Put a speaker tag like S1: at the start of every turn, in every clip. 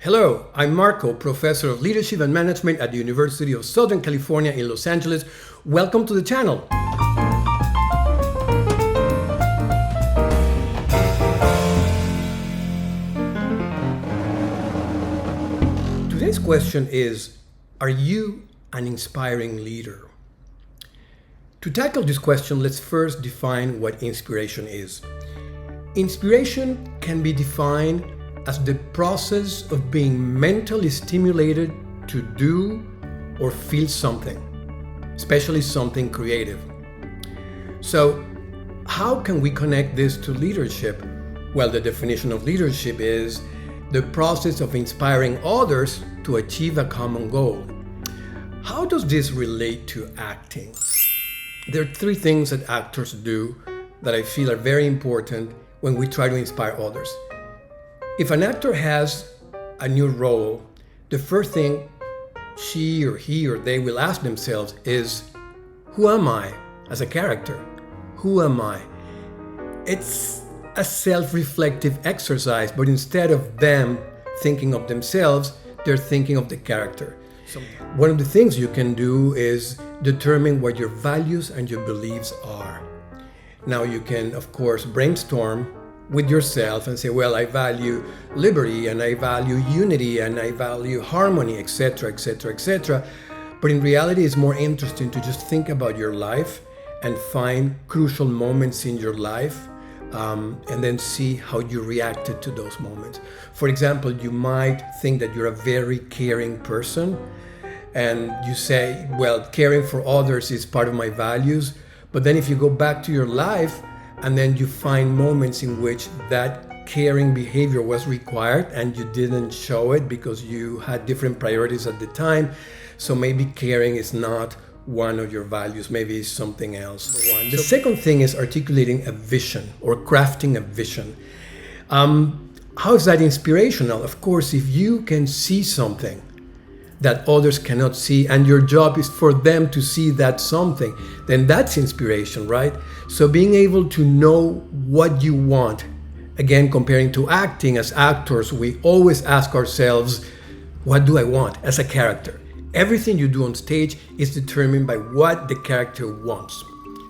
S1: Hello, I'm Marco, Professor of Leadership and Management at the University of Southern California in Los Angeles. Welcome to the channel. Today's question is, are you an inspiring leader? To tackle this question, let's first define what inspiration is. Inspiration can be defined as the process of being mentally stimulated to do or feel something, especially something creative. So, how can we connect this to leadership? Well, the definition of leadership is the process of inspiring others to achieve a common goal. How does this relate to acting? There are three things that actors do that I feel are very important when we try to inspire others. If an actor has a new role, the first thing she or he or they will ask themselves is, who am I as a character? Who am I? It's a self-reflective exercise, but instead of them thinking of themselves, they're thinking of the character. So one of the things you can do is determine what your values and your beliefs are. Now you can, of course, brainstorm with yourself and say, well, I value liberty and I value unity and I value harmony, etc., etc., etc. But in reality, it's more interesting to just think about your life and find crucial moments in your life and then see how you reacted to those moments. For example, you might think that you're a very caring person and you say, well, caring for others is part of my values. But then if you go back to your life, and then you find moments in which that caring behavior was required and you didn't show it because you had different priorities at the time. So maybe caring is not one of your values, maybe it's something else. The second thing is articulating a vision or crafting a vision. How is that inspirational? Of course, if you can see something that others cannot see, and your job is for them to see that something, then that's inspiration, right? So being able to know what you want, again, comparing to acting, as actors, we always ask ourselves, what do I want as a character? Everything you do on stage is determined by what the character wants.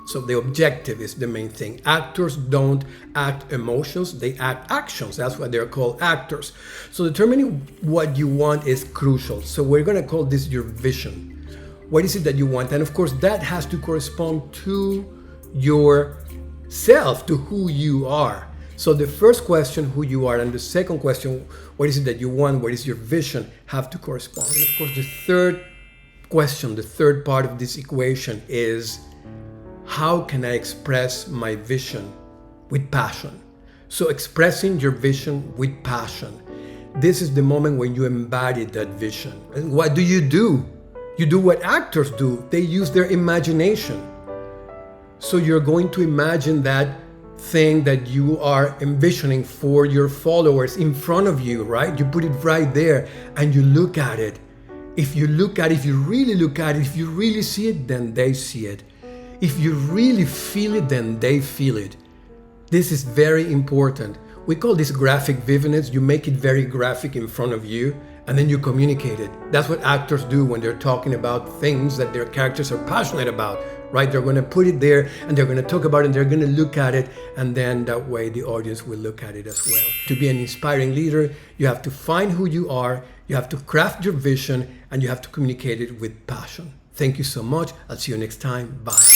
S1: So the objective is the main thing. Actors don't act emotions, they act actions. That's why they're called actors. So determining what you want is crucial. So we're going to call this your vision. What is it that you want? And of course, that has to correspond to yourself, to who you are. So the first question, who you are, and the second question, what is it that you want? What is your vision? Have to correspond. And of course, the third question, the third part of this equation is, how can I express my vision with passion? So expressing your vision with passion. This is the moment when you embody that vision. And what do? You do what actors do. They use their imagination. So you're going to imagine that thing that you are envisioning for your followers in front of you, right? You put it right there and you look at it. If you look at it, if you really look at it, if you really see it, then they see it. If you really feel it, then they feel it. This is very important. We call this graphic vividness. You make it very graphic in front of you, and then you communicate it. That's what actors do when they're talking about things that their characters are passionate about, right? They're going to put it there, and they're going to talk about it, and they're going to look at it, and then that way the audience will look at it as well. To be an inspiring leader, you have to find who you are, you have to craft your vision, and you have to communicate it with passion. Thank you so much. I'll see you next time. Bye.